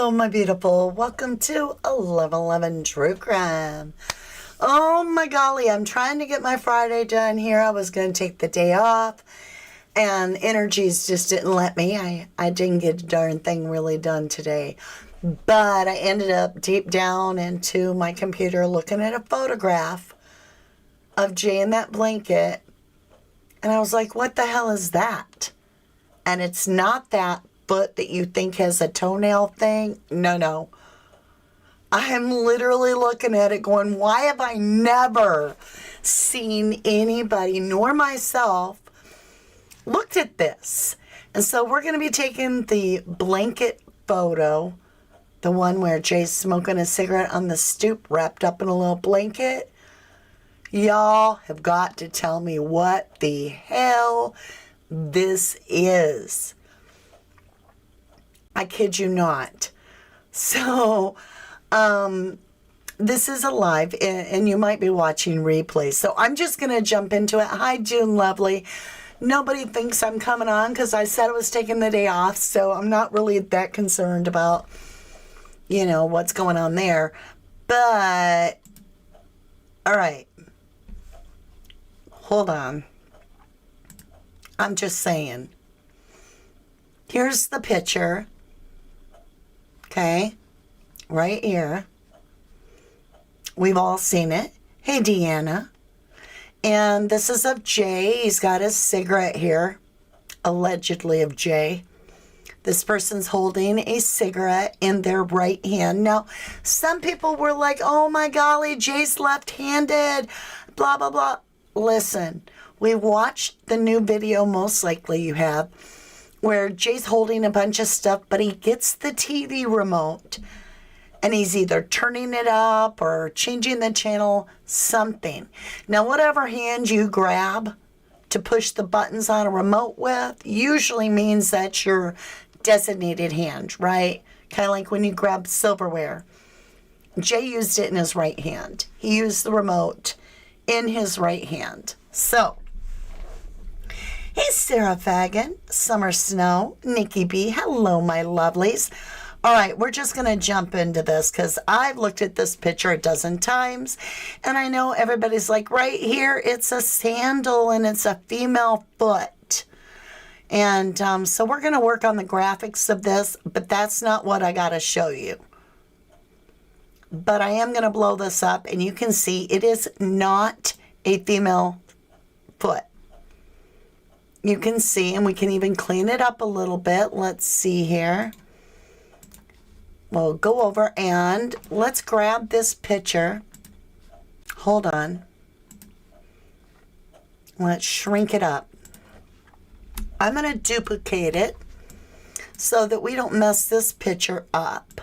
Hello, my beautiful. Welcome to 1111 True Crime. Oh my golly, I'm trying to get my Friday done here. I was going to take the day off, and energies just didn't let me. I didn't get a darn thing really done today. But I ended up deep down into my computer looking at a photograph of Jay in that blanket. And I was like, what the hell is that? And it's not that foot that you think has a toenail thing. No. I'm literally looking at it going, why have I never seen anybody, nor myself, looked at this? And so we're going to be taking the blanket photo, the one where Jay's smoking a cigarette on the stoop wrapped up in a little blanket. Y'all have got to tell me what the hell this is. I kid you not. So, this is a live, and you might be watching replays. So I'm just going to jump into it. Hi, June Lovely. Nobody thinks I'm coming on because I said I was taking the day off, so I'm not really that concerned about, what's going on there. But, all right. Hold on. I'm just saying. Here's the picture. Okay, right here. We've all seen it. Hey, Deanna. And this is of Jay. He's got his cigarette here, allegedly of Jay. This person's holding a cigarette in their right hand. Now, some people were like, oh my golly, Jay's left-handed, blah, blah, blah. Listen, we watched the new video, most likely you have, where Jay's holding a bunch of stuff, but he gets the TV remote and he's either turning it up or changing the channel, something. Now, whatever hand you grab to push the buttons on a remote with usually means that's your designated hand, right? Kind of like when you grab silverware. Jay used it in his right hand. He used the remote in his right hand. So, hey, Sarah Fagan, Summer Snow, Nikki B. Hello, my lovelies. All right, we're just going to jump into this because I've looked at this picture a dozen times, and I know everybody's like, right here, it's a sandal and it's a female foot. And so we're going to work on the graphics of this, but that's not what I got to show you. But I am going to blow this up, and you can see it is not a female foot. You can see, and we can even clean it up a little bit. Let's see here. We'll go over and let's grab this picture. Hold on. Let's shrink it up. I'm going to duplicate it so that we don't mess this picture up.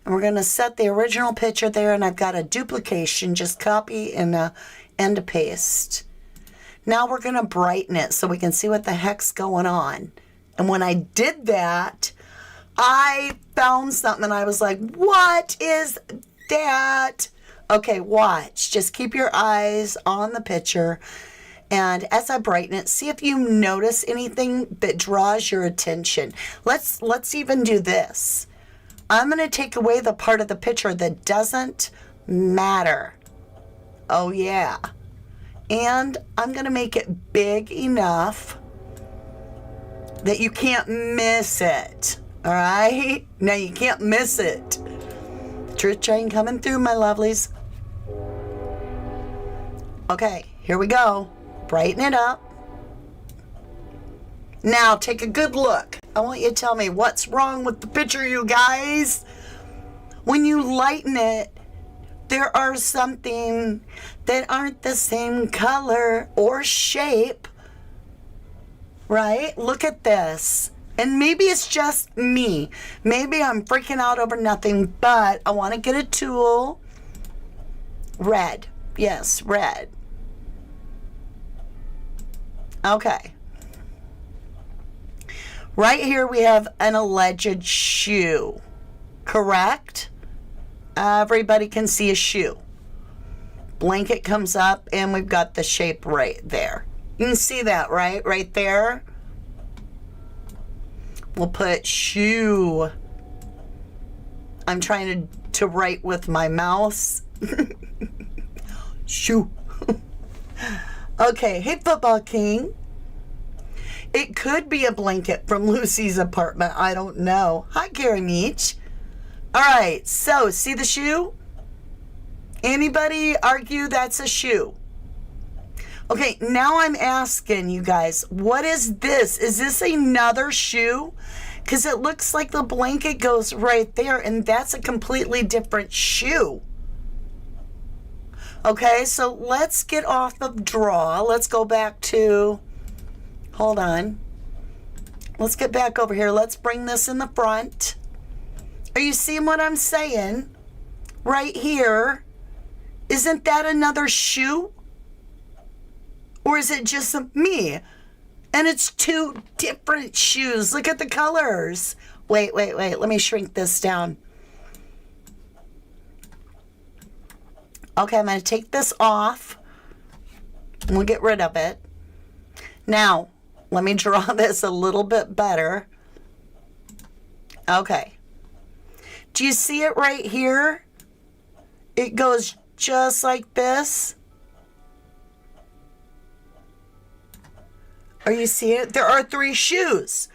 And we're going to set the original picture there, and I've got a duplication. Just copy and paste. Now we're going to brighten it so we can see what the heck's going on. And when I did that, I found something and I was like, what is that? Okay, watch. Just keep your eyes on the picture. And as I brighten it, see if you notice anything that draws your attention. Let's even do this. I'm going to take away the part of the picture that doesn't matter. Oh, yeah. And I'm going to make it big enough that you can't miss it. All right? Now you can't miss it. Truth train coming through, my lovelies. Okay, here we go. Brighten it up. Now take a good look. I want you to tell me what's wrong with the picture, you guys. When you lighten it, there are something that aren't the same color or shape, right? Look at this. And maybe it's just me. Maybe I'm freaking out over nothing, but I want to get a tool. Red. Yes, red. Okay. Right here we have an alleged shoe. Correct? Everybody can see a shoe. Blanket comes up and we've got the shape right there. You can see that, right? Right there. We'll put shoe I'm trying to write with my mouse. Shoo. Okay, hey, Football King. It could be a blanket from Lucy's apartment. I don't know. Hi, Gary Meach. All right, so see the shoe? Anybody argue that's a shoe? Okay, now I'm asking you guys, what is this? Is this another shoe? Because it looks like the blanket goes right there, and that's a completely different shoe. Okay, so let's get off of draw. Let's go back to, hold on. Let's get back over here. Let's bring this in the front. Are you seeing what I'm saying? Right here. Isn't that another shoe? Or is it just me? And it's two different shoes. Look at the colors. Wait. Let me shrink this down. Okay, I'm going to take this off. And we'll get rid of it. Now, let me draw this a little bit better. Okay. Do you see it right here? It goes just like this. Are you seeing it? There are 3 shoes.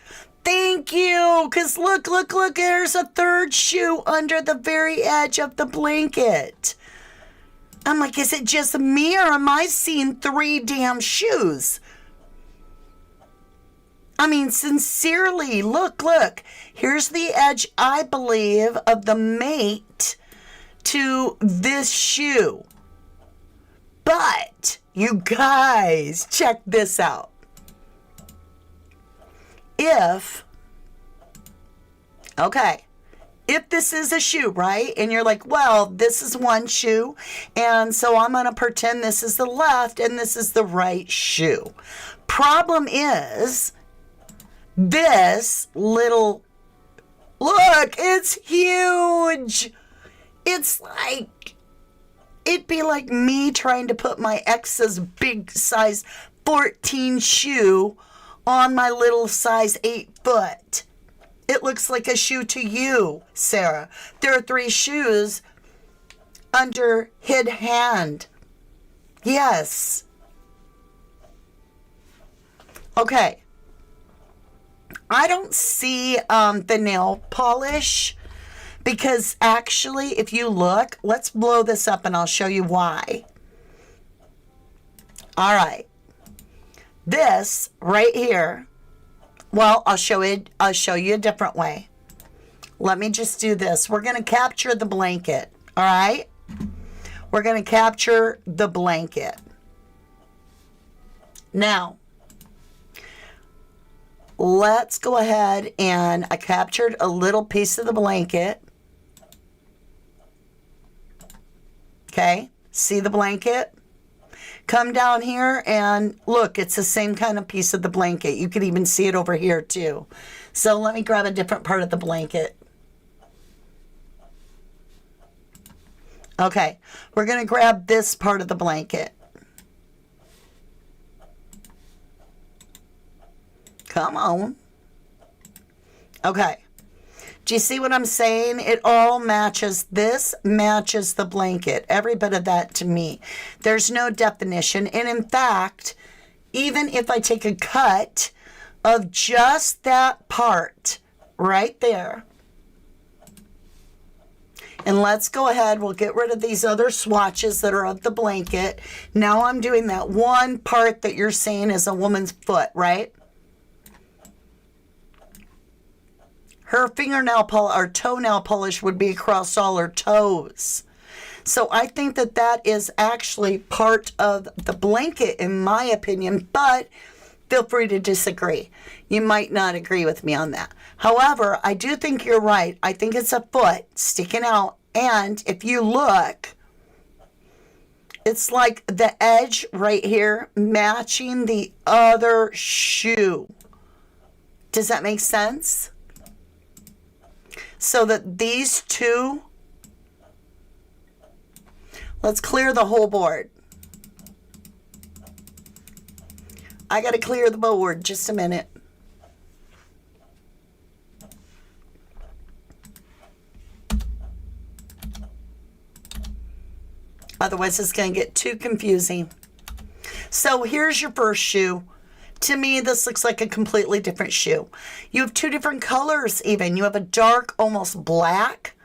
Thank you. Because look. There's a 3rd shoe under the very edge of the blanket. I'm like, is it just me or am I seeing 3 damn shoes? I mean, sincerely, look. Here's the edge, I believe, of the mate to this shoe. But, you guys, check this out. If this is a shoe, right? And you're like, well, this is one shoe. And so I'm going to pretend this is the left and this is the right shoe. Problem is, this little, look, it's huge. It's like, it'd be like me trying to put my ex's big size 14 shoe on my little size 8 foot. It looks like a shoe to you, Sarah. There are 3 shoes under hid hand. Yes. Okay. I don't see the nail polish because actually, if you look, let's blow this up and I'll show you why. All right. This right here, well, I'll show you a different way. Let me just do this. We're going to capture the blanket, all right? We're going to capture the blanket. Now, let's go ahead and I captured a little piece of the blanket. Okay, see the blanket? Come down here and look, it's the same kind of piece of the blanket. You can even see it over here too. So let me grab a different part of the blanket. Okay, we're going to grab this part of the blanket. Come on. Okay. Do you see what I'm saying? It all matches. This matches the blanket. Every bit of that to me. There's no definition. And in fact, even if I take a cut of just that part right there, and let's go ahead, we'll get rid of these other swatches that are of the blanket. Now I'm doing that one part that you're saying is a woman's foot, right? Her fingernail polish or toenail polish would be across all her toes. So I think that that is actually part of the blanket in my opinion, but feel free to disagree. You might not agree with me on that. However, I do think you're right. I think it's a foot sticking out. And if you look, it's like the edge right here matching the other shoe. Does that make sense? So that these two, let's clear the whole board. I got to clear the board, just a minute. Otherwise, it's going to get too confusing. So here's your first shoe. To me, this looks like a completely different shoe. You have two different colors even. You have a dark, almost black.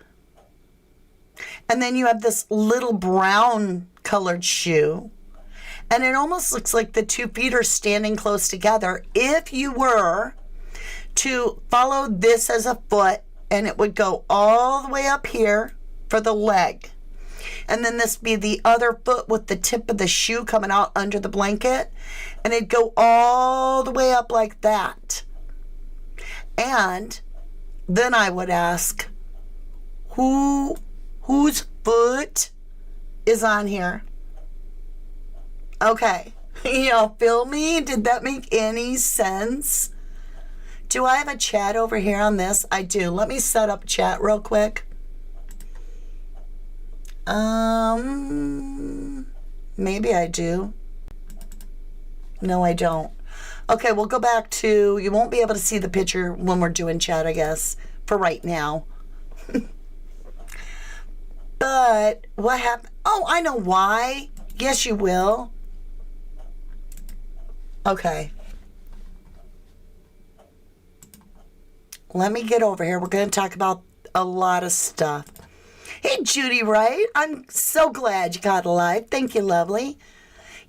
And then you have this little brown colored shoe. And it almost looks like the 2 feet are standing close together. If you were to follow this as a foot, and it would go all the way up here for the leg. And then this be the other foot with the tip of the shoe coming out under the blanket. And it'd go all the way up like that. And then I would ask, whose foot is on here? Okay. Y'all feel me? Did that make any sense? Do I have a chat over here on this? I do. Let me set up chat real quick. Maybe I do. No, I don't. Okay, we'll go back to, you won't be able to see the picture when we're doing chat, I guess, for right now. But what happened? Oh, I know why. Yes, you will. Okay. Let me get over here. We're going to talk about a lot of stuff. Hey, Judy Wright. I'm so glad you got alive. Thank you, lovely.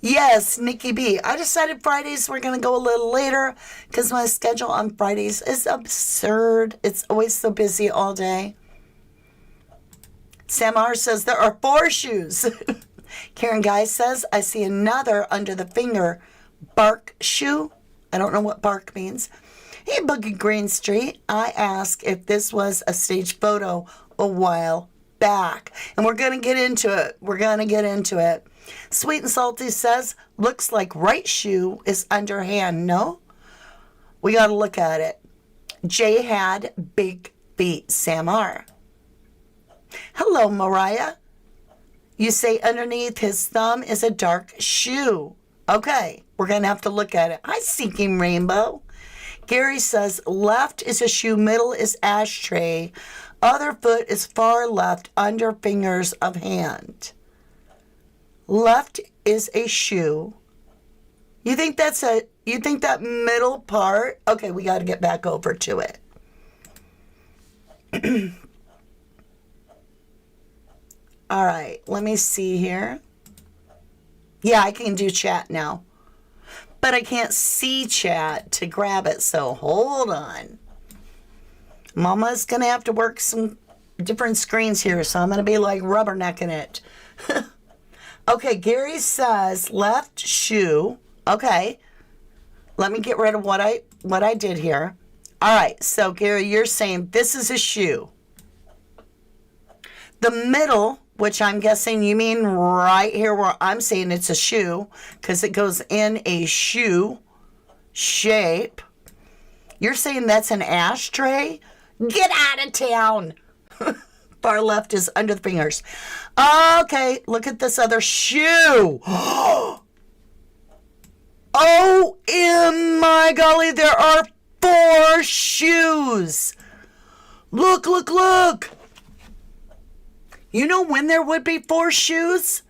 Yes, Nikki B. I decided Fridays we're going to go a little later because my schedule on Fridays is absurd. It's always so busy all day. Sam R. says there are 4 shoes. Karen Guy says, I see another under the finger bark shoe. I don't know what bark means. Hey, Boogie Green Street. I asked if this was a stage photo a while back. And we're going to get into it. We're going to get into it. Sweet and Salty says, looks like right shoe is underhand. No? We got to look at it. Jay had big feet. Sam R. Hello, Mariah. You say underneath his thumb is a dark shoe. Okay, we're going to have to look at it. Hi, Seeking Rainbow. Gary says, left is a shoe, middle is ashtray. Other foot is far left, under fingers of hand. Left is a shoe. You think that middle part? Okay, we got to get back over to it. All right, let me see here. Yeah, I can do chat now. But I can't see chat to grab it, so hold on. Mama's going to have to work some different screens here, so I'm going to be like rubbernecking it. Okay, Gary says left shoe. Okay, let me get rid of what I did here. All right, so Gary, you're saying this is a shoe. The middle, which I'm guessing you mean right here where I'm saying it's a shoe, because it goes in a shoe shape. You're saying that's an ashtray? Get out of town. Far left is under the fingers. Okay, look at this other shoe. Oh, my golly, there are 4 shoes. Look, look, look. You know when there would be 4 shoes?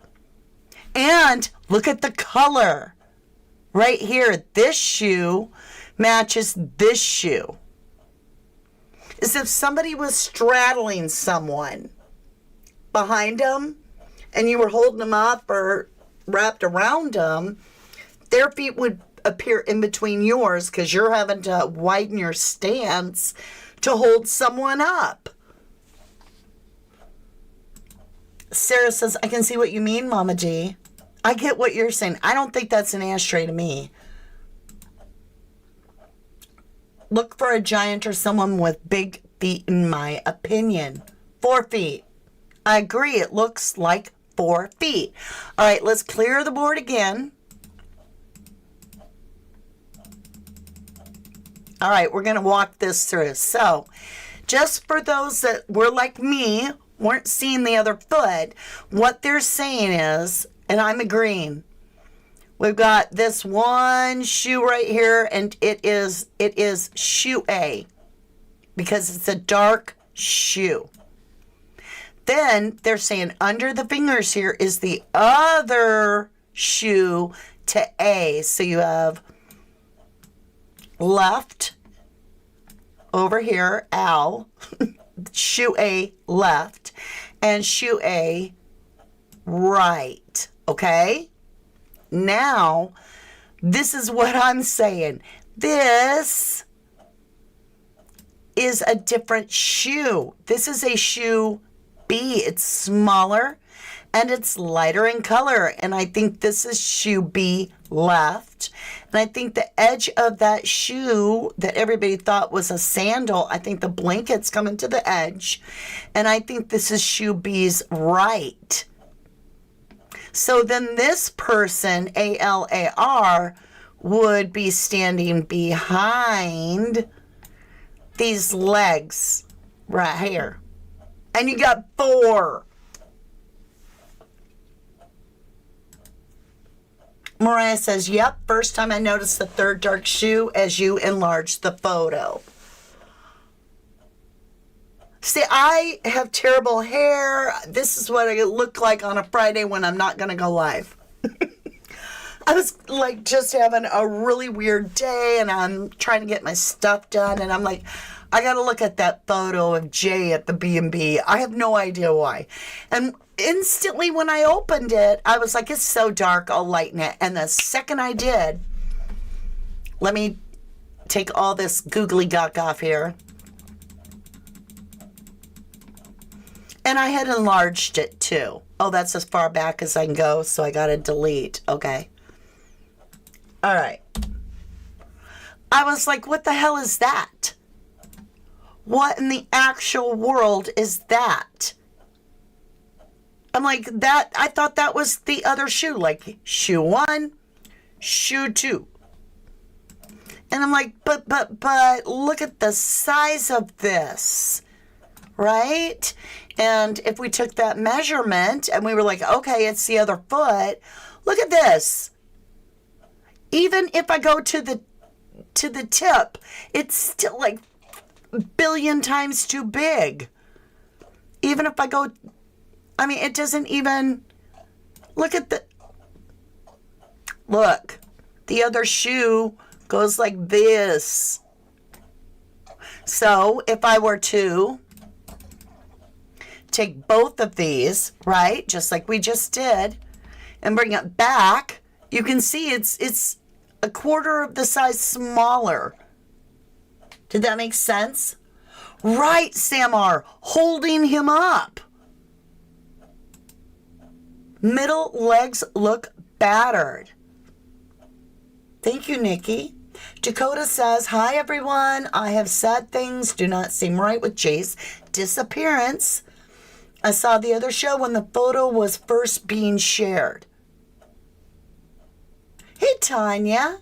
And look at the color. Right here, this shoe matches this shoe. As if somebody was straddling someone behind them and you were holding them up or wrapped around them, their feet would appear in between yours because you're having to widen your stance to hold someone up. Sarah says, I can see what you mean, Mama G. I get what you're saying. I don't think that's an ashtray to me. Look for a giant or someone with big feet, in my opinion. 4 feet. I agree. It looks like 4 feet. All right, let's clear the board again. All right, we're going to walk this through. So, just for those that were like me, weren't seeing the other foot, what they're saying is, and I'm agreeing, we've got this one shoe right here, and it is shoe A, because it's a dark shoe. Then they're saying under the fingers here is the other shoe to A. So you have left over here, Al, shoe A left, and shoe A right. Okay? Now, this is what I'm saying. This is a different shoe. This is a shoe B. It's smaller and it's lighter in color. And I think this is shoe B left. And I think the edge of that shoe that everybody thought was a sandal, I think the blanket's coming to the edge. And I think this is shoe B's right. So then this person, ALAR, would be standing behind these legs right here. And you got 4. Mariah says, yep, first time I noticed the third dark shoe as you enlarged the photo. See, I have terrible hair. This is what I look like on a Friday when I'm not going to go live. I was like just having a really weird day and I'm trying to get my stuff done. And I'm like, I got to look at that photo of Jay at the B&B. I have no idea why. And instantly when I opened it, I was like, it's so dark, I'll lighten it. And the second I did, let me take all this googly gawk off here. And I had enlarged it too. Oh, that's as far back as I can go, so I got to delete. Okay. All right. I was like, what the hell is that? What in the actual world is that? I'm like, that, I thought that was the other shoe, like shoe 1, shoe 2. And I'm like, but look at the size of this, right? And if we took that measurement and we were like, okay, it's the other foot, look at this. Even if I go to the tip, it's still like a billion times too big. Even if I go, I mean, it doesn't even, look, the other shoe goes like this. So if I were to take both of these, right, just like we just did, and bring it back, you can see it's a quarter of the size smaller. Did that make sense? Right, Samar, holding him up. Middle legs look battered. Thank you, Nikki. Dakota says, hi, everyone. I have said things do not seem right with Jay's disappearance. I saw the other show when the photo was first being shared. Hey, Tanya.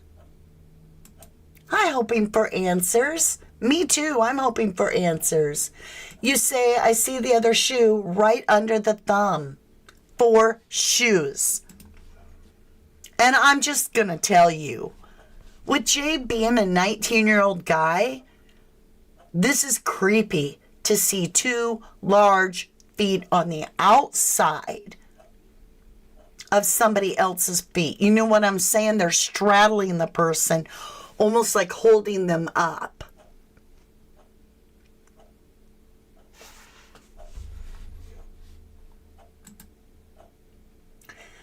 Hi, hoping for answers. Me too. I'm hoping for answers. You say, I see the other shoe right under the thumb. 4 shoes. And I'm just going to tell you, with Jay being a 19-year-old guy, this is creepy to see 2 large feet on the outside of somebody else's feet. You know what I'm saying? They're straddling the person, almost like holding them up.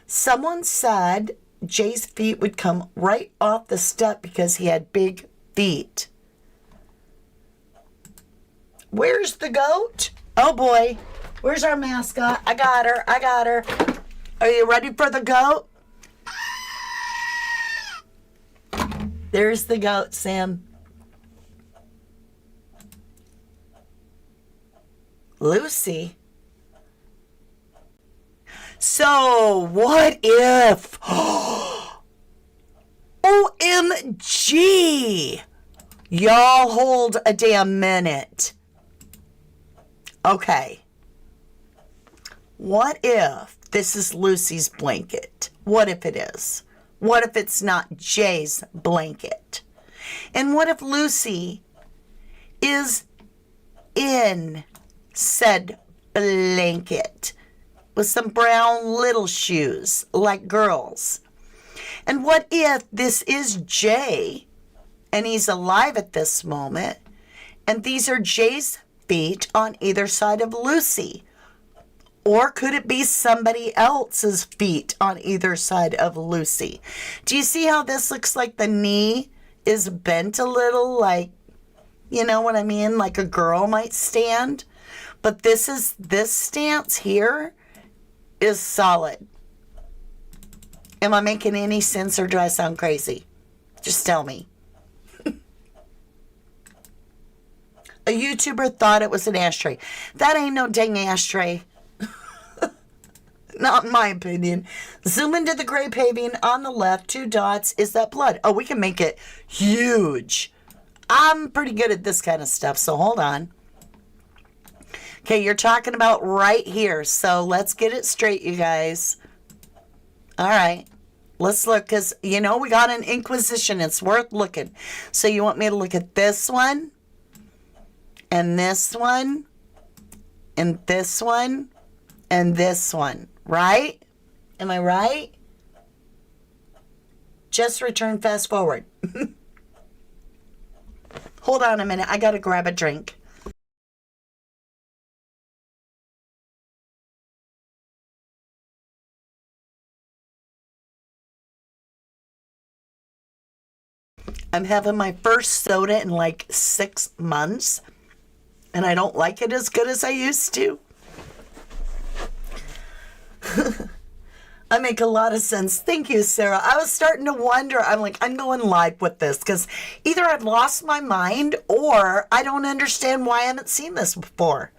Someone said Jay's feet would come right off the step because he had big feet. Where's the goat? Oh boy. Where's our mascot? I got her. Are you ready for the goat? There's the goat, Sam. Lucy. So, what if? OMG! Y'all hold a damn minute. Okay. What if this is Lucy's blanket? What if it is? What if it's not Jay's blanket? And what if Lucy is in said blanket with some brown little shoes like girls. And what if this is Jay and he's alive at this moment and these are Jay's feet on either side of Lucy? Or could it be somebody else's feet on either side of Lucy? Do you see how this looks like the knee is bent a little, like, you know what I mean? Like a girl might stand. But this stance here is solid. Am I making any sense or do I sound crazy? Just tell me. A YouTuber thought it was an ashtray. That ain't no dang ashtray. Not in my opinion. Zoom into the gray paving on the left. 2 dots. Is that blood? Oh, we can make it huge. I'm pretty good at this kind of stuff, so hold on. Okay, you're talking about right here. So let's get it straight, you guys. All right. Let's look, because, you know, we got an Inquisition. It's worth looking. So you want me to look at this one? And this one? And this one? And this one? Right? Am I right? Just return fast forward. Hold on a minute. I got to grab a drink. I'm having my first soda in like 6 months, and I don't like it as good as I used to. I make a lot of sense. Thank you, Sarah. I was starting to wonder. I'm like, I'm going live with this because either I've lost my mind or I don't understand why I haven't seen this before.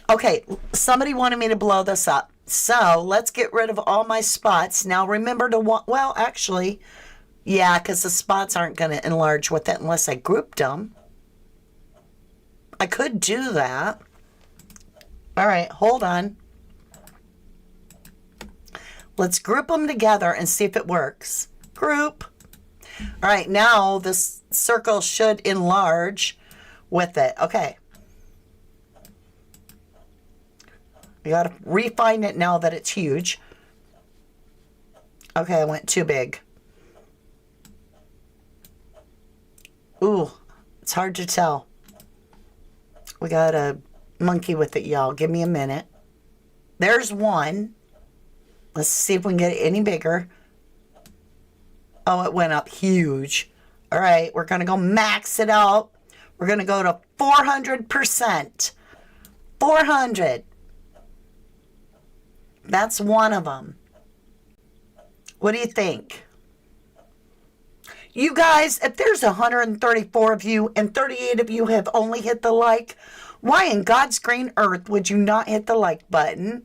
Okay, somebody wanted me to blow this up. So let's get rid of all my spots. Now remember to, well, actually, yeah, because the spots aren't going to enlarge with it unless I grouped them. I could do that. All right, hold on. Let's group them together and see if it works. Group. All right, now this circle should enlarge with it. Okay. I got to refine it now that it's huge. Okay, I went too big. Ooh, it's hard to tell. We got to monkey with it, y'all. Give me a minute. There's one. Let's see if we can get it any bigger. Oh, it went up huge. All right, we're going to go max it out. We're going to go to 400%. 400. That's one of them. What do you think? You guys, if there's 134 of you and 38 of you have only hit the like, why in God's green earth would you not hit the like button?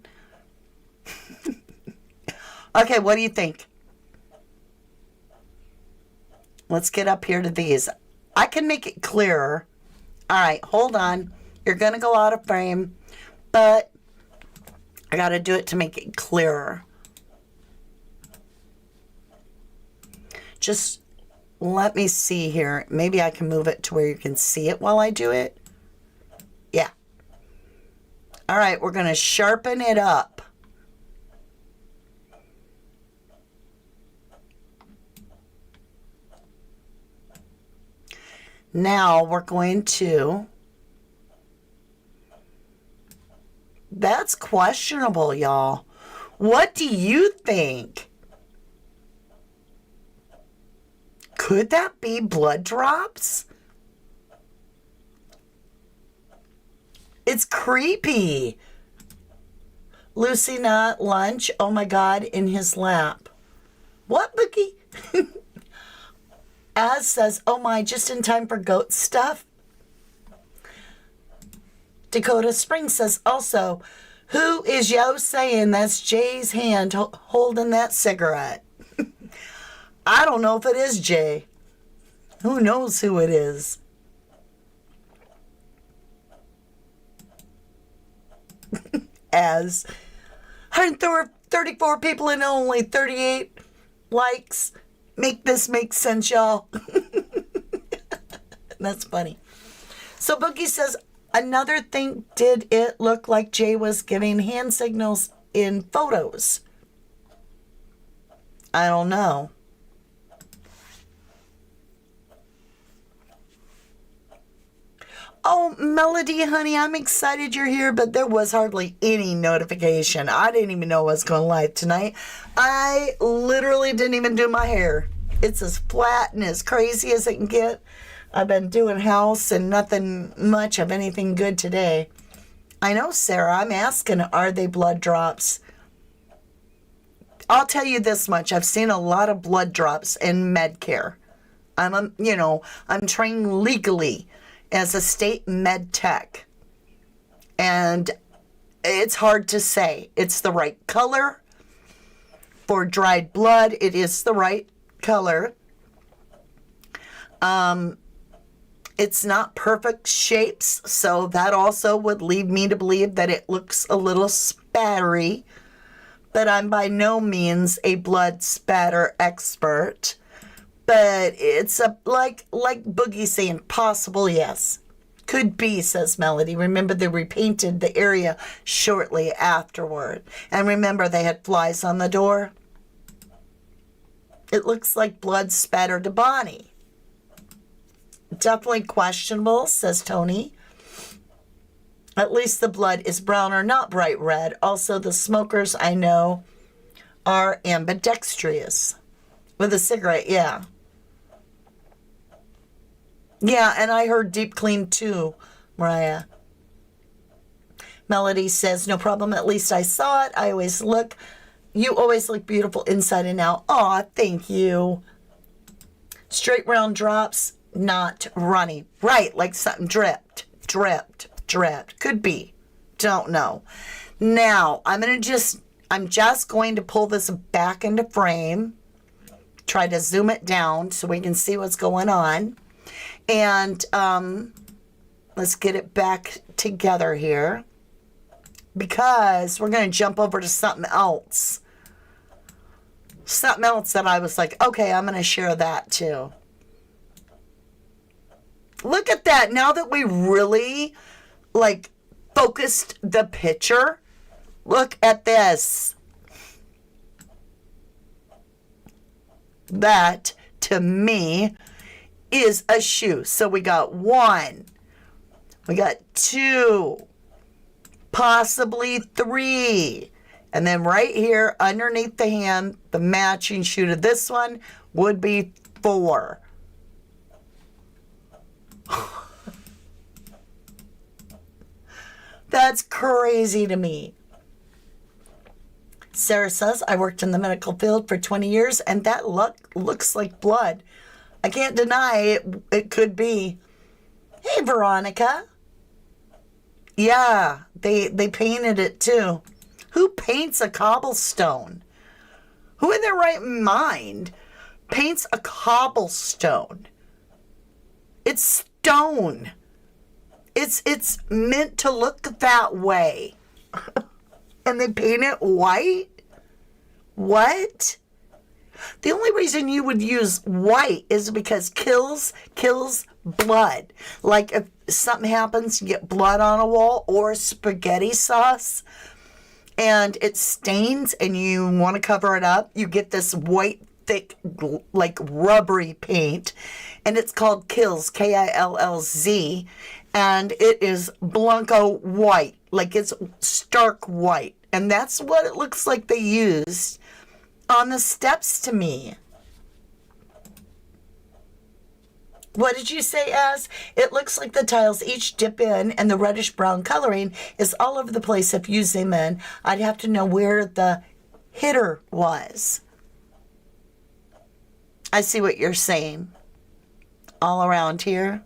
Okay, what do you think? Let's get up here to these. I can make it clearer. All right, hold on. You're going to go out of frame, but I got to do it to make it clearer. Just let me see here. Maybe I can move it to where you can see it while I do it. Yeah. All right, we're going to sharpen it up. Now we're going to, that's questionable, y'all. What do you think? Could that be blood drops? It's creepy. Lucy not lunch. Oh my God, in his lap. What, Bookie? Az says, oh my, just in time for goat stuff. Dakota Springs says also, who is yo saying that's Jay's hand holding that cigarette? I don't know if it is Jay. Who knows who it is? As 134 people and only 38 likes. Make this make sense, y'all. That's funny. So Boogie says, Another thing, did it look like Jay was getting hand signals in photos? I don't know. Oh, Melody, honey, I'm excited you're here, but there was hardly any notification. I didn't even know I was going live tonight. I literally didn't even do my hair. It's as flat and as crazy as it can get. I've been doing house and nothing much of anything good today. I know, Sarah, I'm asking, are they blood drops? I'll tell you this much. I've seen a lot of blood drops in Medcare. I'm trained legally as a state med tech. And it's hard to say. It's the right color. For dried blood, it is the right color. It's not perfect shapes, so that also would lead me to believe that it looks a little spattery. But I'm by no means a blood spatter expert. But it's like Boogie saying, possible, yes. Could be, says Melody. Remember, they repainted the area shortly afterward. And remember, they had flies on the door. It looks like blood spattered to Bonnie. Definitely questionable, says Tony. At least the blood is brown or not bright red. Also, the smokers I know are ambidextrous. With a cigarette, yeah. Yeah, and I heard deep clean too, Mariah. Melody says, no problem, at least I saw it. You always look beautiful inside and out. Aw, thank you. Straight round drops, not runny. Right, like something dripped. Could be. Don't know. Now, I'm just going to pull this back into frame. Try to zoom it down so we can see what's going on. And let's get it back together here. Because we're going to jump over to something else. Something else that I was like, okay, I'm going to share that too. Look at that. Now that we really, focused the picture, look at this. That, to me, is a shoe. So we got 1. We got 2. Possibly 3. And then right here underneath the hand, the matching shoe to this one would be 4. That's crazy to me. Sarah says, I worked in the medical field for 20 years and that looks like blood. I can't deny it. It could be. Hey, Veronica. Yeah, they painted it too. Who paints a cobblestone? Who in their right mind paints a cobblestone? It's stone. It's meant to look that way. And they paint it white? What? The only reason you would use white is because kills blood. Like if something happens, you get blood on a wall or spaghetti sauce and it stains and you want to cover it up, you get this white, thick, rubbery paint, and it's called Kills, K-I-L-L-Z, and it is Blanco white, like it's stark white. And that's what it looks like they used on the steps to me. What did you say, Az? It looks like the tiles each dip in and the reddish brown coloring is all over the place if you zoom in. I'd have to know where the hitter was. I see what you're saying. All around here.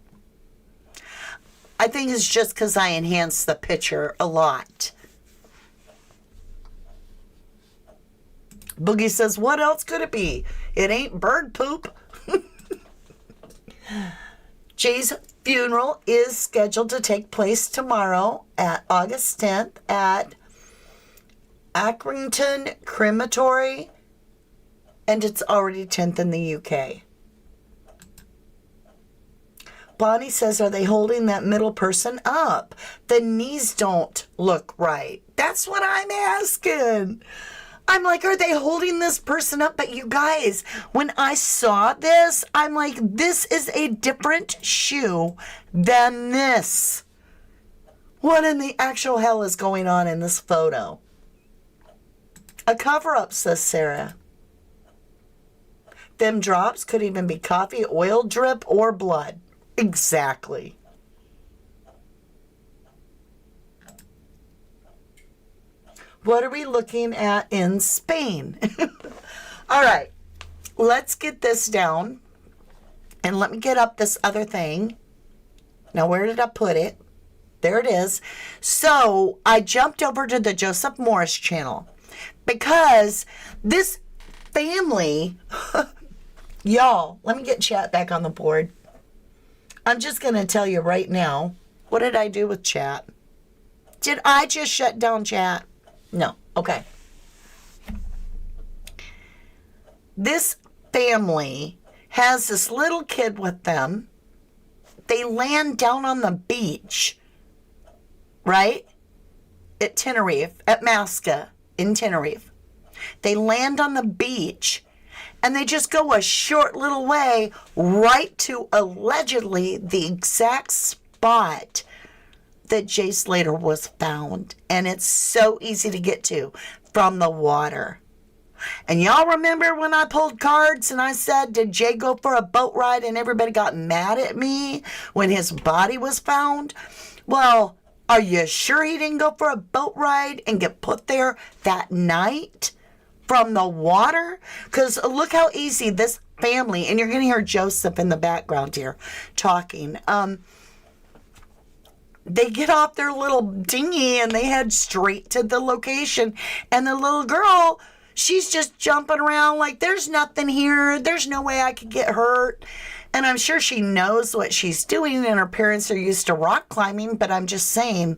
I think it's just because I enhanced the picture a lot. Boogie says, what else could it be? It ain't bird poop. Jay's funeral is scheduled to take place tomorrow at August 10th at Accrington Crematory, and it's already 10th in the UK. Bonnie says, are they holding that middle person up? The knees don't look right. That's what I'm asking. I'm like, are they holding this person up? But you guys, when I saw this, I'm like, this is a different shoe than this. What in the actual hell is going on in this photo? A cover-up, says Sarah. Them drops could even be coffee, oil drip, or blood. Exactly. What are we looking at in Spain? All right. Let's get this down. And let me get up this other thing. Now, where did I put it? There it is. So, I jumped over to the Joseph Morris channel. Because this family... Y'all, let me get chat back on the board. I'm just going to tell you right now. What did I do with chat? Did I just shut down chat? No. Okay. This family has this little kid with them. They land down on the beach, right? At Tenerife, at Masca in Tenerife. They land on the beach and they just go a short little way right to allegedly the exact spot that Jay Slater was found. And it's so easy to get to from the water. And y'all remember when I pulled cards and I said, did Jay go for a boat ride? And everybody got mad at me when his body was found. Well, are you sure he didn't go for a boat ride and get put there that night from the water? Because look how easy this family, and you're going to hear Joseph in the background here talking. They get off their little dinghy and they head straight to the location. And the little girl, she's just jumping around like, there's nothing here. There's no way I could get hurt. And I'm sure she knows what she's doing, and her parents are used to rock climbing. But I'm just saying,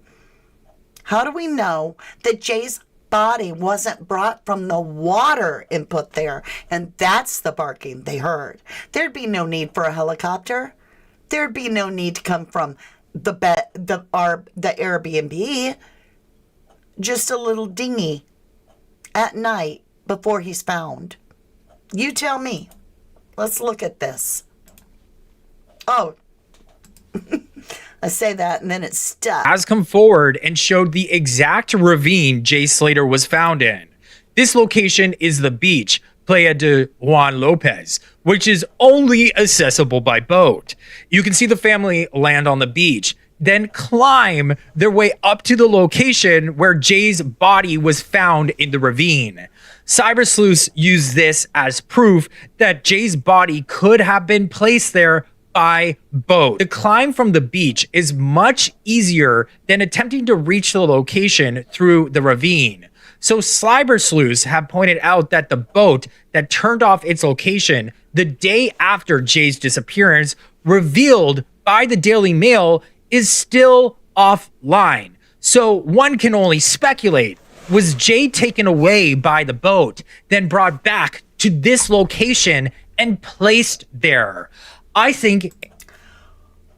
how do we know that Jay's body wasn't brought from the water and put there? And that's the barking they heard. There'd be no need for a helicopter. There'd be no need to come from the Airbnb. Just a little dinghy at night before he's found. You tell me. Let's look at this. Oh, I say that and then it's stuck. Has come forward and showed the exact ravine Jay Slater was found in. This location is the beach, Playa de Juan Lopez, which is only accessible by boat. You can see the family land on the beach, then climb their way up to the location where Jay's body was found in the ravine. Cyber sleuths use this as proof that Jay's body could have been placed there by boat. The climb from the beach is much easier than attempting to reach the location through the ravine. So cyber sleuths have pointed out that the boat that turned off its location the day after Jay's disappearance, revealed by the Daily Mail, is still offline. So one can only speculate, was Jay taken away by the boat, then brought back to this location and placed there? I think...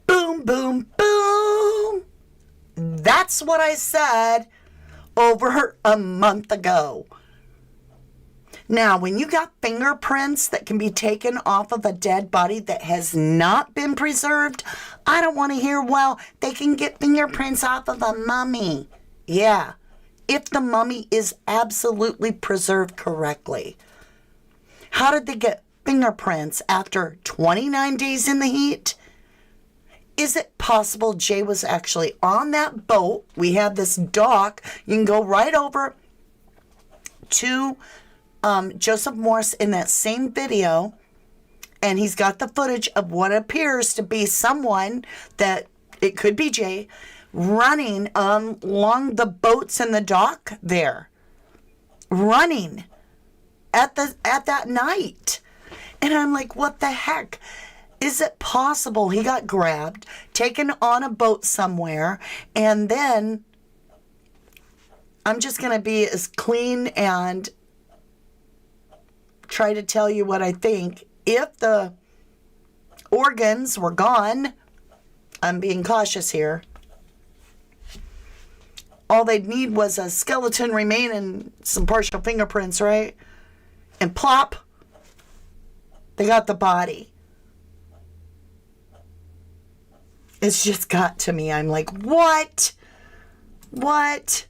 Boom, boom, boom. That's what I said over a month ago. Now, when you got fingerprints that can be taken off of a dead body that has not been preserved, I don't want to hear, well, they can get fingerprints off of a mummy. Yeah, if the mummy is absolutely preserved correctly. How did they get fingerprints after 29 days in the heat? Is it possible Jay was actually on that boat? We have this dock. You can go right over to Joseph Morris in that same video, and he's got the footage of what appears to be someone that it could be Jay running along the boats in the dock there, running at that night. And I'm like, what the heck? Is it possible he got grabbed, taken on a boat somewhere, and then I'm just going to be as clean and try to tell you what I think. If the organs were gone, I'm being cautious here. All they'd need was a skeleton remain and some partial fingerprints, right? And plop, they got the body. It's just got to me. I'm like, what? What?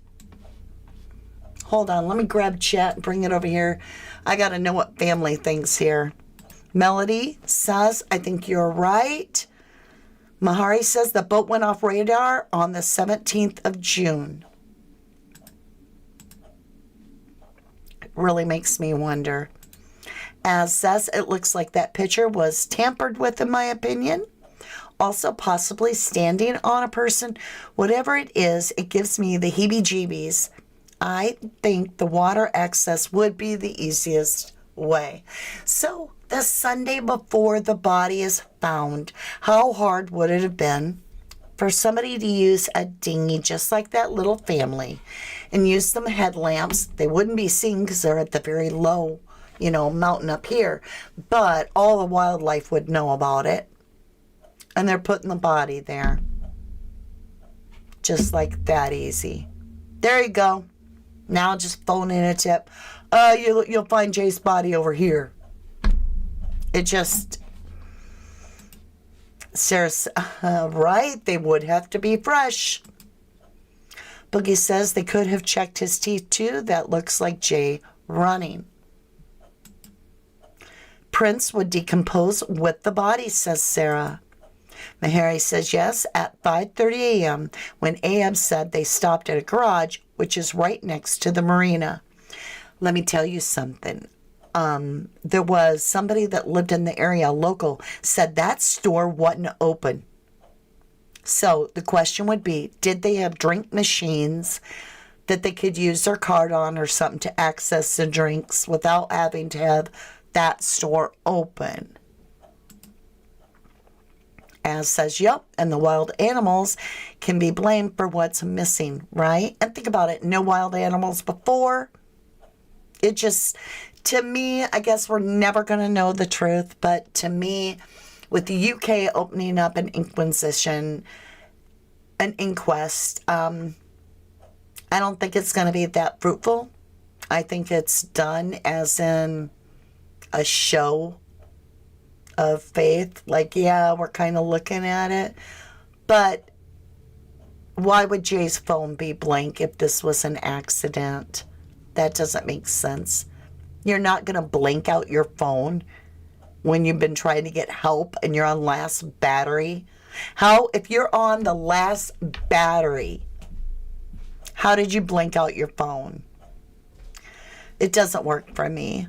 Hold on, let me grab chat and bring it over here. I got to know what family thinks here. Melody says, I think you're right. Mahari says the boat went off radar on the 17th of June. It really makes me wonder. As says, it looks like that picture was tampered with, in my opinion. Also, possibly standing on a person. Whatever it is, it gives me the heebie-jeebies. I think the water access would be the easiest way. So, the Sunday before the body is found, how hard would it have been for somebody to use a dinghy just like that little family and use some headlamps? They wouldn't be seen because they're at the very low, mountain up here. But all the wildlife would know about it. And they're putting the body there. Just like that easy. There you go. Now just phone in a tip. You'll find Jay's body over here. It just... Sarah's right. They would have to be fresh. Boogie says they could have checked his teeth too. That looks like Jay running. Prince would decompose with the body, says Sarah. Mahari says yes, at 5:30 a.m. when AM said they stopped at a garage, which is right next to the marina. Let me tell you something. There was somebody that lived in the area, local, said that store wasn't open. So the question would be, did they have drink machines that they could use their card on or something to access the drinks without having to have that store open? As says, yep, and the wild animals can be blamed for what's missing, right? And think about it, no wild animals before. It just, to me, I guess we're never going to know the truth, but to me, with the UK opening up an inquisition, an inquest, I don't think it's going to be that fruitful. I think it's done as in a show of faith, like, yeah, we're kind of looking at it, but why would Jay's phone be blank if this was an accident? That doesn't make sense. You're not going to blank out your phone when you've been trying to get help and you're on last battery. If you're on the last battery, how did you blank out your phone? It doesn't work for me.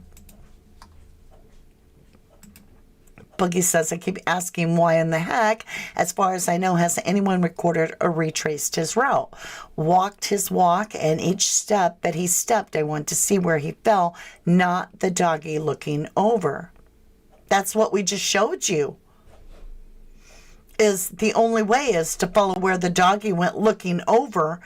Boogie says, I keep asking why in the heck. As far as I know, has anyone recorded or retraced his route? Walked his walk, and each step that he stepped, I want to see where he fell, not the doggy looking over. That's what we just showed you. Is the only way is to follow where the doggy went looking over,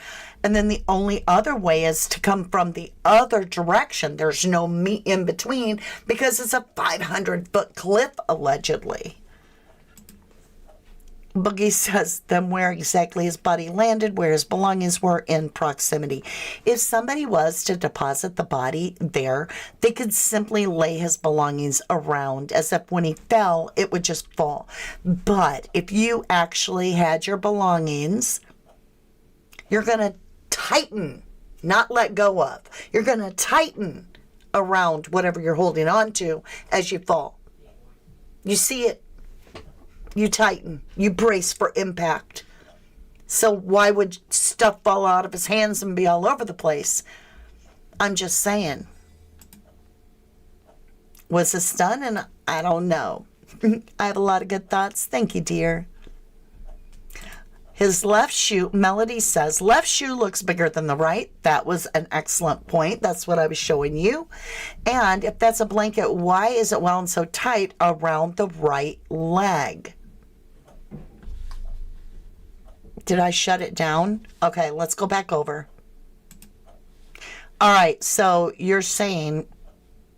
and then the only other way is to come from the other direction. There's no meet in between because it's a 500-foot cliff, allegedly. Boogie says then where exactly his body landed, where his belongings were in proximity. If somebody was to deposit the body there, they could simply lay his belongings around as if when he fell, it would just fall. But if you actually had your belongings, you're going to tighten, not let go of. You're going to tighten around whatever you're holding on to as you fall. You see it? You tighten. You brace for impact. So why would stuff fall out of his hands and be all over the place? I'm just saying. Was this done? And I don't know. I have a lot of good thoughts. Thank you, dear. His left shoe, Melody says, left shoe looks bigger than the right. That was an excellent point. That's what I was showing you. And if that's a blanket, why is it wound so tight around the right leg? Did I shut it down? Okay, let's go back over. All right, so you're saying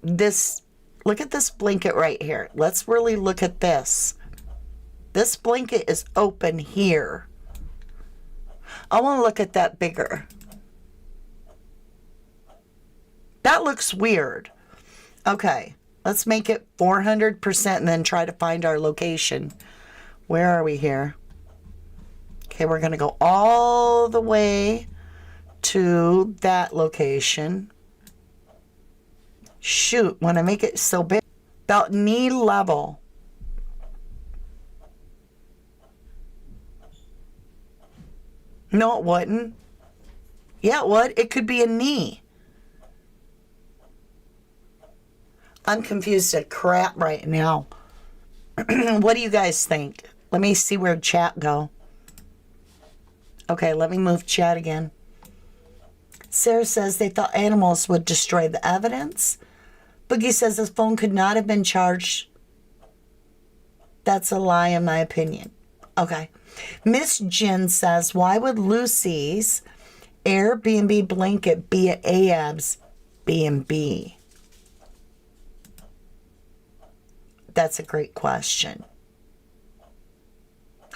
this, look at this blanket right here. Let's really look at this. This blanket is open here. I want to look at that bigger. That looks weird. Okay, let's make it 400% and then try to find our location. Where are we here? Okay, we're going to go all the way to that location. Shoot, when I make it so big, about knee level. No, it wouldn't. Yeah, it would. It could be a knee. I'm confused at crap right now. What do you guys think? Let me see where chat go. Okay, let me move chat again. Sarah says they thought animals would destroy the evidence. Boogie says his phone could not have been charged. That's a lie in my opinion. Okay. Miss Jen says, why would Lucy's Airbnb blanket be at Ahab's B&B? That's a great question.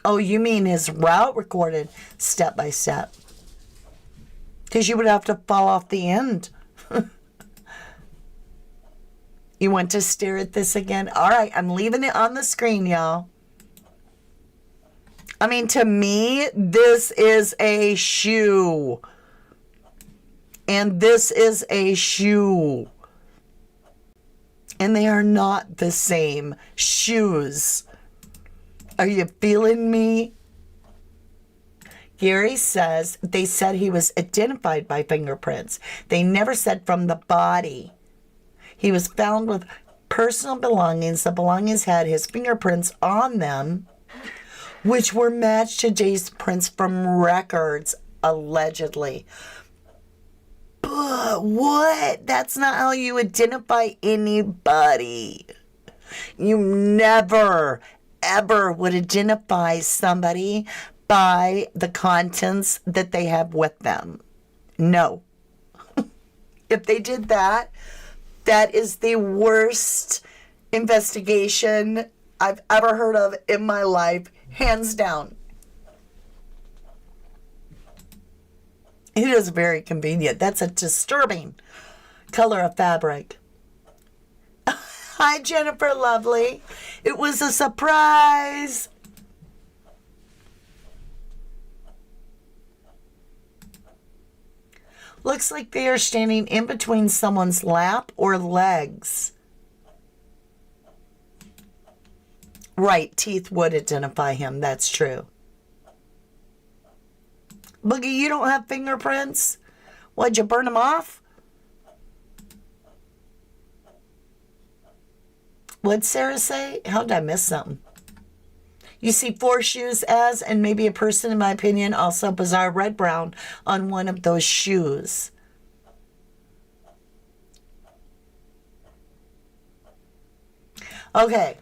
Oh, you mean his route recorded step by step? Because you would have to fall off the end. You want to stare at this again? All right, I'm leaving it on the screen, y'all. I mean, to me, this is a shoe. And this is a shoe. And they are not the same shoes. Are you feeling me? Gary says they said he was identified by fingerprints. They never said from the body. He was found with personal belongings. The belongings had his fingerprints on them, which were matched to Jay's prints from records, allegedly. But what? That's not how you identify anybody. You never, ever would identify somebody by the contents that they have with them. No. If they did that, that is the worst investigation I've ever heard of in my life, hands down. It is very convenient. That's a disturbing color of fabric. Hi, Jennifer Lovely. It was a surprise. Looks like they are standing in between someone's lap or legs. Right, teeth would identify him. That's true. Boogie, you don't have fingerprints? What'd you burn them off? What'd Sarah say? How did I miss something? You see 4 shoes as, and maybe a person, in my opinion, also bizarre red brown on one of those shoes. Okay.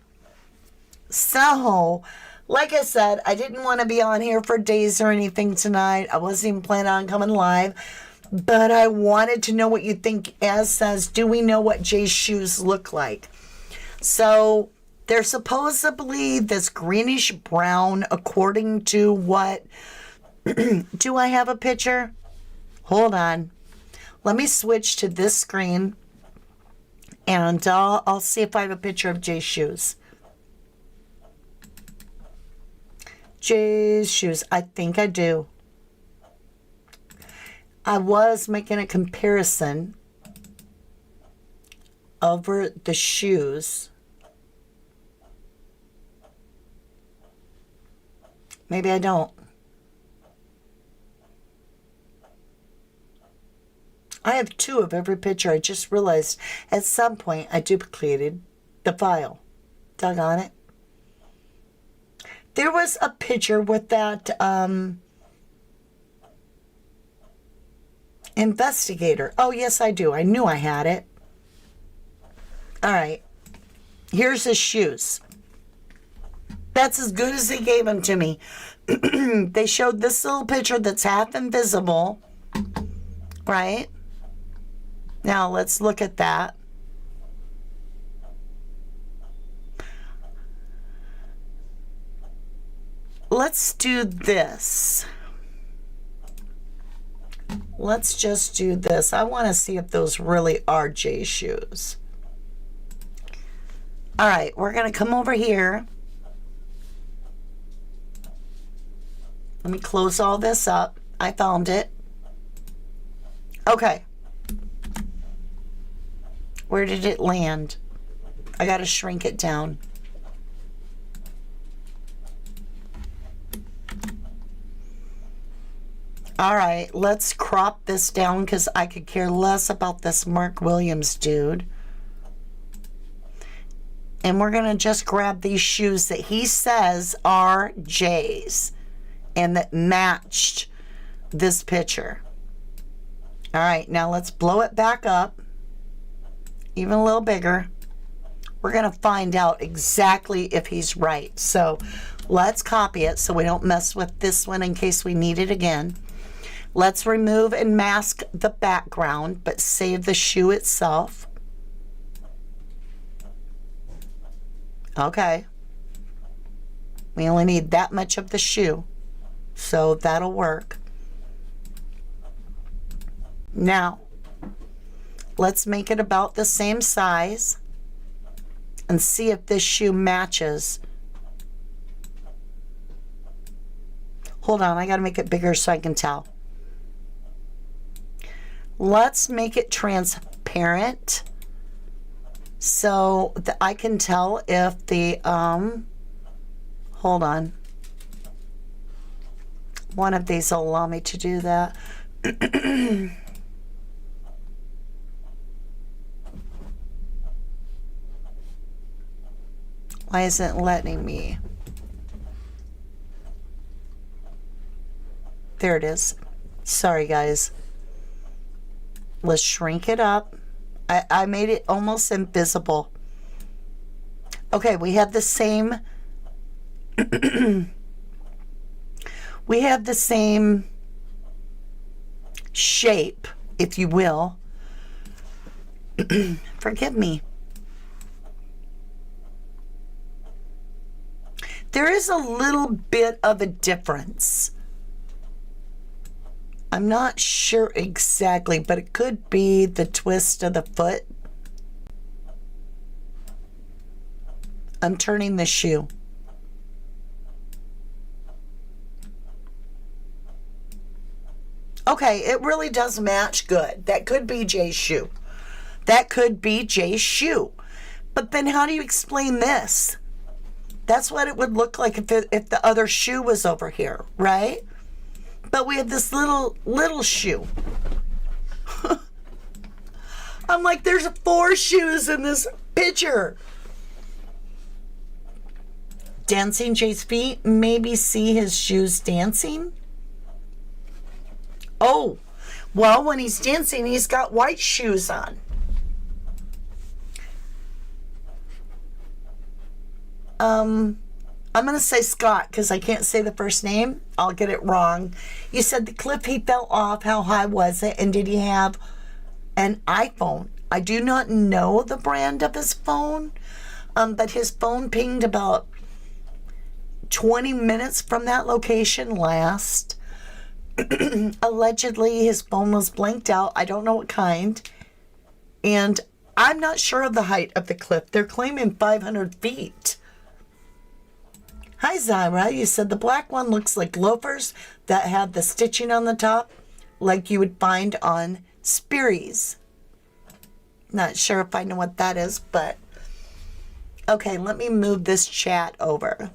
So, like I said, I didn't want to be on here for days or anything tonight. I wasn't even planning on coming live. But I wanted to know what you think. As says, do we know what Jay's shoes look like? So, they're supposedly this greenish brown, according to what... Do I have a picture? Hold on. Let me switch to this screen. And I'll see if I have a picture of Jay's shoes. Jay's shoes. I think I do. I was making a comparison over the shoes. Maybe I don't. I have 2 of every picture. I just realized at some point I duplicated the file. Doggone it. There was a picture with that investigator. Oh, yes, I do. I knew I had it. All right. Here's his shoes. That's as good as they gave them to me. They showed this little picture that's half invisible. Right? Now, let's look at that. let's do this. Let's just do this. I want to see if those really are J shoes. All right, we're going to come over here. Let me close all this up. I found it. Okay. Where did it land? I got to shrink it down. All right, let's crop this down because I could care less about this Mark Williams dude. And we're going to just grab these shoes that he says are J's and that matched this picture. All right, now let's blow it back up, even a little bigger. We're going to find out exactly if he's right. So let's copy it so we don't mess with this one in case we need it again. Let's remove and mask the background, but save the shoe itself. Okay. We only need that much of the shoe, so that'll work. Now, let's make it about the same size and see if this shoe matches. Hold on, I gotta make it bigger so I can tell. Let's make it transparent so that I can tell if the, hold on. One of these will allow me to do that. Why isn't it letting me? There it is. Sorry, guys. Let's shrink it up. I made it almost invisible. Okay, we have the same we have the same shape, if you will. Forgive me. There is a little bit of a difference. I'm not sure exactly, but it could be the twist of the foot. I'm turning the shoe. Okay, it really does match good. That could be Jay's shoe. That could be Jay's shoe. But then how do you explain this? That's what it would look like if the other shoe was over here, right? But we have this little shoe. I'm like, there's 4 shoes in this picture. Dancing Jay's feet. Maybe see his shoes dancing. Oh, well, when he's dancing, he's got white shoes on. I'm going to say Scott because I can't say the first name. I'll get it wrong. You said the cliff he fell off. How high was it? And did he have an iPhone? I do not know the brand of his phone, but his phone pinged about 20 minutes from that location last. Allegedly, his phone was blanked out. I don't know what kind. And I'm not sure of the height of the cliff. They're claiming 500 feet. Hi, Zyra. You said the black one looks like loafers that have the stitching on the top, like you would find on Sperry's. Not sure if I know what that is, but okay, let me move this chat over.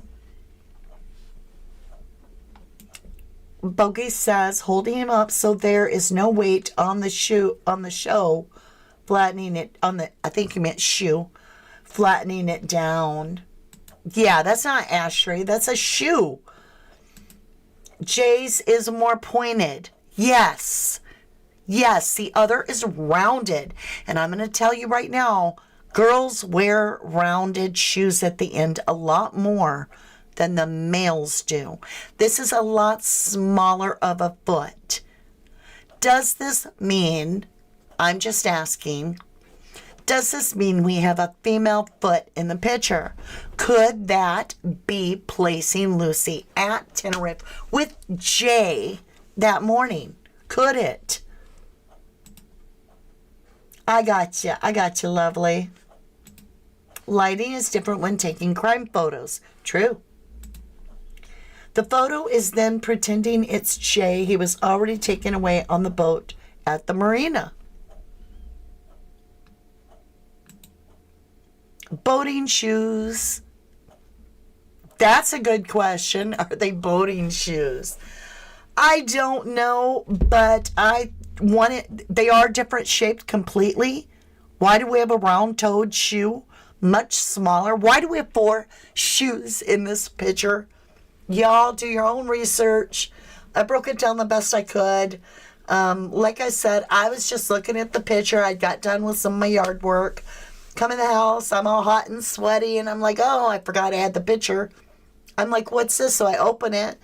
Bogey says, holding him up so there is no weight on the show, flattening it on the, I think you meant shoe, flattening it down. Yeah, that's not Ashley. That's a shoe. Jay's is more pointed. Yes. Yes, the other is rounded. And I'm going to tell you right now, girls wear rounded shoes at the end a lot more than the males do. This is a lot smaller of a foot. Does this mean, I'm just asking, Does this mean we have a female foot in the picture? Could that be placing Lucy at Tenerife with Jay that morning? Could it? I got you, lovely. Lighting is different when taking crime photos. True. The photo is then pretending it's Jay. He was already taken away on the boat at the marina. Boating shoes. That's a good question. Are they boating shoes? I don't know, but they are different shaped completely. Why do we have a round-toed shoe? Much smaller. Why do we have 4 shoes in this picture? Y'all do your own research. I broke it down the best I could. Like I said, I was just looking at the picture. I got done with some of my yard work. Come in the house, I'm all hot and sweaty, and I'm like, oh, I forgot I had the picture. I'm like, what's this? So I open it,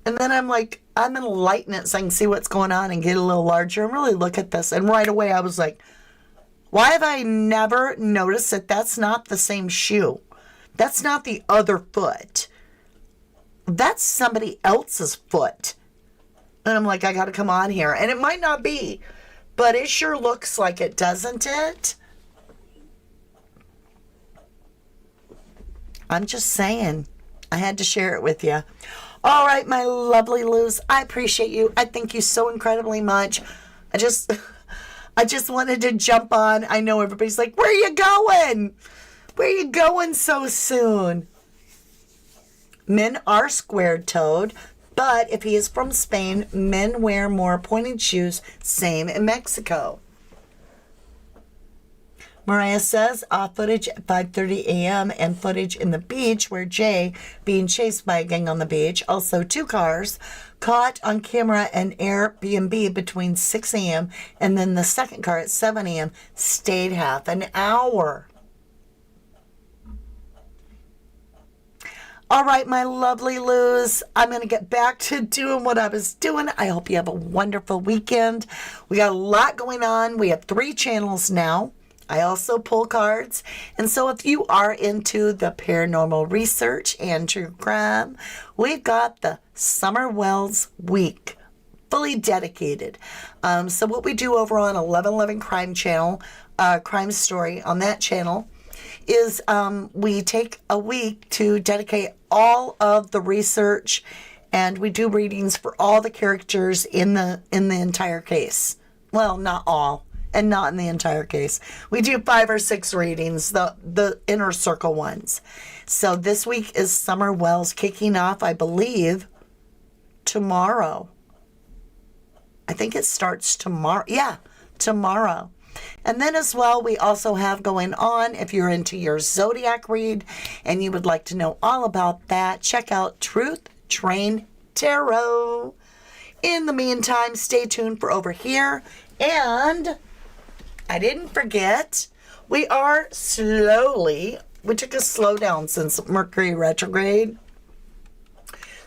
and then I'm like, I'm going to lighten it so I can see what's going on and get a little larger and really look at this. And right away I was like, why have I never noticed that that's not the same shoe? That's not the other foot. That's somebody else's foot. And I'm like, I got to come on here. And it might not be, but it sure looks like it, doesn't it? I'm just saying. I had to share it with you. All right, my lovely Luz. I appreciate you. I thank you so incredibly much. I just wanted to jump on. I know everybody's like, where are you going? Where are you going so soon? Men are square-toed, but if he is from Spain, men wear more pointed shoes. Same in Mexico. Mariah says, off footage at 5:30 a.m. and footage in the beach where Jay being chased by a gang on the beach. Also 2 cars caught on camera and Airbnb between 6 a.m. and then the second car at 7 a.m. stayed half an hour. All right, my lovely Luz, I'm going to get back to doing what I was doing. I hope you have a wonderful weekend. We got a lot going on. We have 3 channels now. I also pull cards. And so if you are into the paranormal research and true crime, we've got the Summer Wells Week fully dedicated. So what we do over on 1111 Crime Channel, Crime Story on that channel, is we take a week to dedicate all of the research, and we do readings for all the characters in the entire case. Well, not all. And not in the entire case. We do 5 or 6 readings, the inner circle ones. So this week is Summer Wells kicking off, I believe, tomorrow. I think it starts tomorrow. Yeah, tomorrow. And then as well, we also have going on, if you're into your zodiac read and you would like to know all about that, check out Truth Train Tarot. In the meantime, stay tuned for over here. And I didn't forget, we took a slowdown since Mercury retrograde.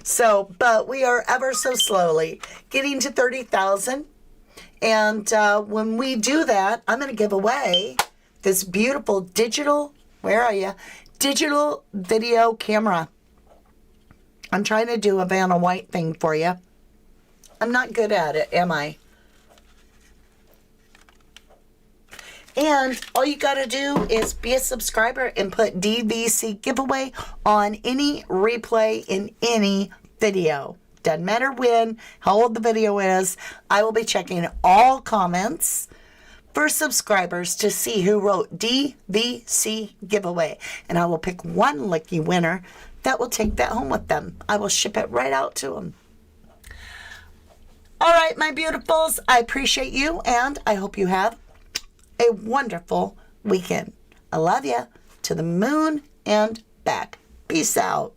So, but we are ever so slowly getting to 30,000. And when we do that, I'm going to give away this beautiful digital video camera. I'm trying to do a Vanna White thing for you. I'm not good at it, am I? And all you got to do is be a subscriber and put DVC giveaway on any replay in any video. Doesn't matter when, how old the video is. I will be checking all comments for subscribers to see who wrote DVC giveaway. And I will pick one lucky winner that will take that home with them. I will ship it right out to them. All right, my beautifuls, I appreciate you, and I hope you have a wonderful weekend. I love you to the moon and back. Peace out.